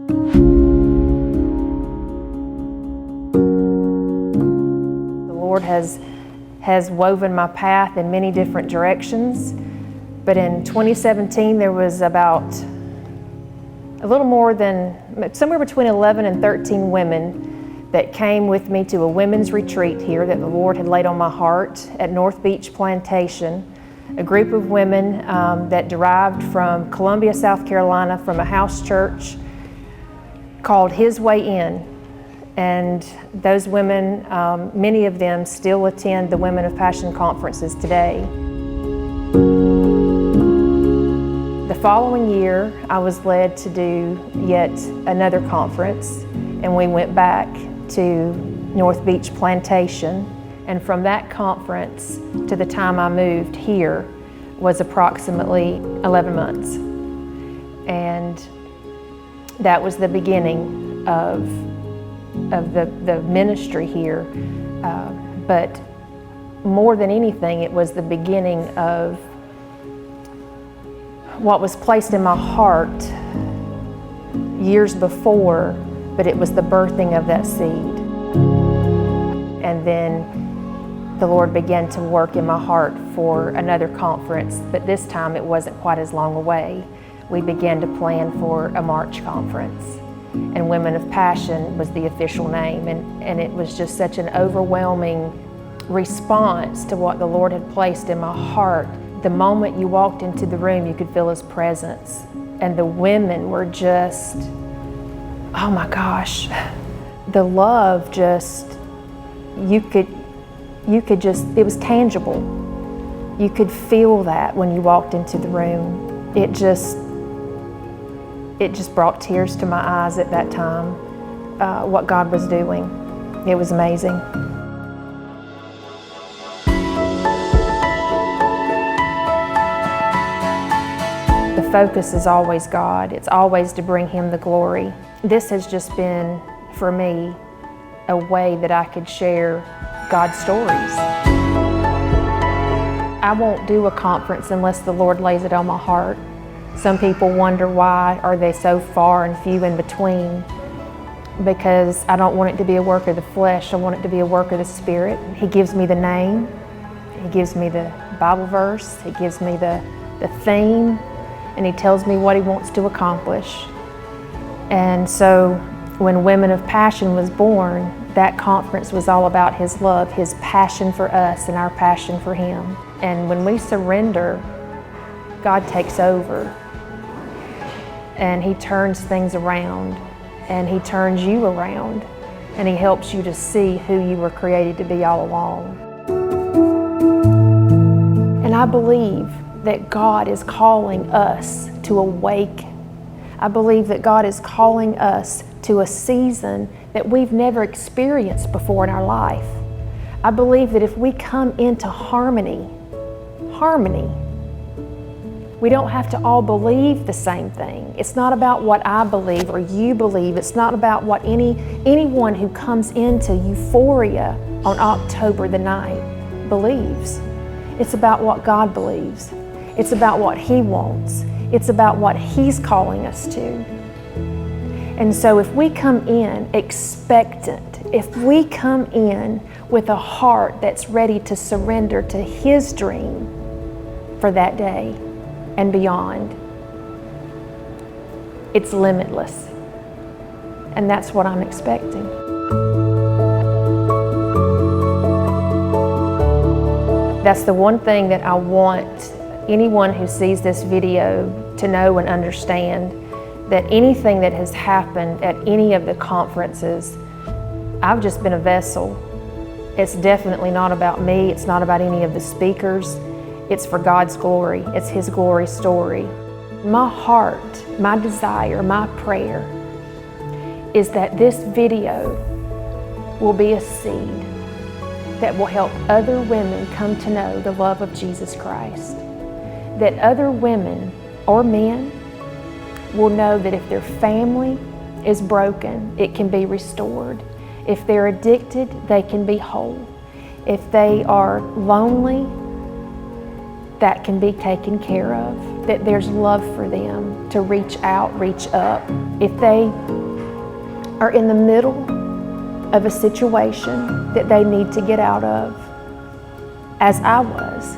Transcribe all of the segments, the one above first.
The Lord has woven my path in many different directions, but in 2017 there was about a little more than, somewhere between 11 and 13 women that came with me to a women's retreat here that the Lord had laid on my heart at North Beach Plantation. A group of women that derived from Columbia, South Carolina, from a house church called His Way In. And those women, many of them still attend the Women of Passion conferences today. The following year, I was led to do yet another conference, and we went back to North Beach Plantation. And from that conference to the time I moved here was approximately 11 months. And that was the beginning of the ministry here. But more than anything, it was the beginning of what was placed in my heart years before, but it was the birthing of that seed. And then the Lord began to work in my heart for another conference, but this time it wasn't quite as long away. We began to plan for a March conference, and Women of Passion was the official name, and it was just such an overwhelming response to what the Lord had placed in my heart. The moment you walked into the room, you could feel His presence, and the women were just, oh my gosh, the love just, you could just, it was tangible. You could feel that when you walked into the room. It just brought tears to my eyes at that time, what God was doing. It was amazing. The focus is always God. It's always to bring Him the glory. This has just been, for me, a way that I could share God's stories. I won't do a conference unless the Lord lays it on my heart. Some people wonder why are they so far and few in between, because I don't want it to be a work of the flesh. I want it to be a work of the Spirit. He gives me the name. He gives me the Bible verse. He gives me the theme, and He tells me what He wants to accomplish. And so when Women of Passion was born, that conference was all about His love, His passion for us and our passion for Him. And when we surrender, God takes over, and He turns things around, and He turns you around, and He helps you to see who you were created to be all along. And I believe that God is calling us to awake. I believe that God is calling us to a season that we've never experienced before in our life. I believe that if we come into harmony, we don't have to all believe the same thing. It's not about what I believe or you believe. It's not about what anyone who comes into Euphoria on October the 9th believes. It's about what God believes. It's about what He wants. It's about what He's calling us to. And so if we come in expectant, if we come in with a heart that's ready to surrender to His dream for that day and beyond, it's limitless. And that's what I'm expecting. That's the one thing that I want anyone who sees this video to know and understand, that anything that has happened at any of the conferences, I've just been a vessel. It's definitely not about me. It's not about any of the speakers. It's for God's glory. It's His glory story. My heart, my desire, my prayer is that this video will be a seed that will help other women come to know the love of Jesus Christ. That other women or men will know that if their family is broken, it can be restored. If they're addicted, they can be whole. If they are lonely, that can be taken care of. that there's love for them to reach out, reach up. If they are in the middle of a situation that they need to get out of, as I was,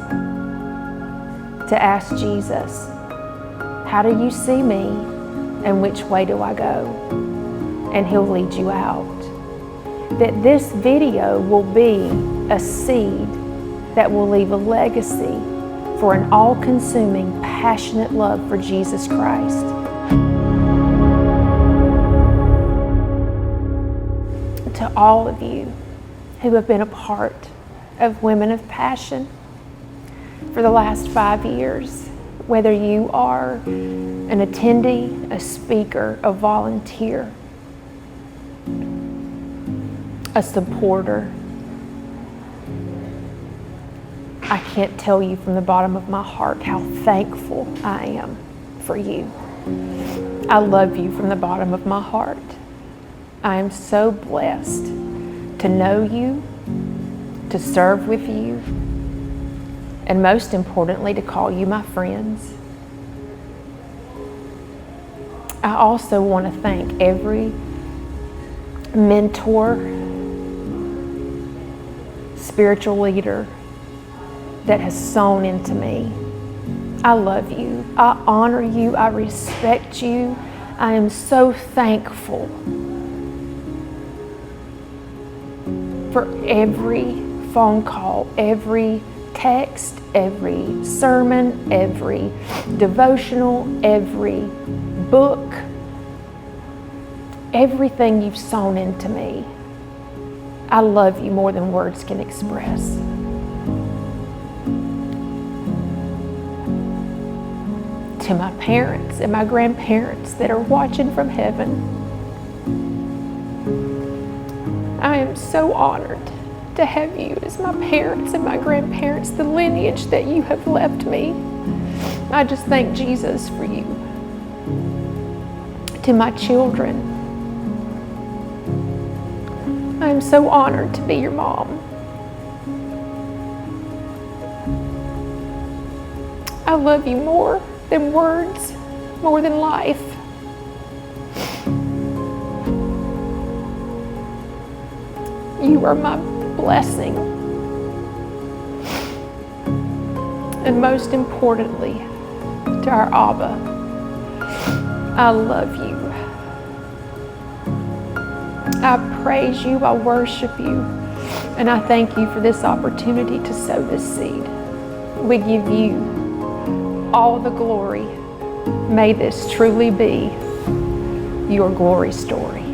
to ask Jesus, how do you see me and which way do I go? And He'll lead you out. That this video will be a seed that will leave a legacy for an all-consuming, passionate love for Jesus Christ. To all of you who have been a part of Women of Passion for the last 5 years, whether you are an attendee, a speaker, a volunteer, a supporter, I can't tell you from the bottom of my heart how thankful I am for you. I love you from the bottom of my heart. I am so blessed to know you, to serve with you, and most importantly, to call you my friends. I also want to thank every mentor, spiritual leader that has sown into me. I love you. I honor you. I respect you. I am so thankful for every phone call, every text, every sermon, every devotional, every book, everything you've sown into me. I love you more than words can express. To my parents and my grandparents that are watching from heaven, I am so honored to have you as my parents and my grandparents, the lineage that you have left me. I just thank Jesus for you. To my children, I am so honored to be your mom. I love you more than words, more than life. You are my blessing. And most importantly, to our Abba, I love you. I praise you, I worship you, and I thank you for this opportunity to sow this seed. We give you all the glory. May this truly be your glory story.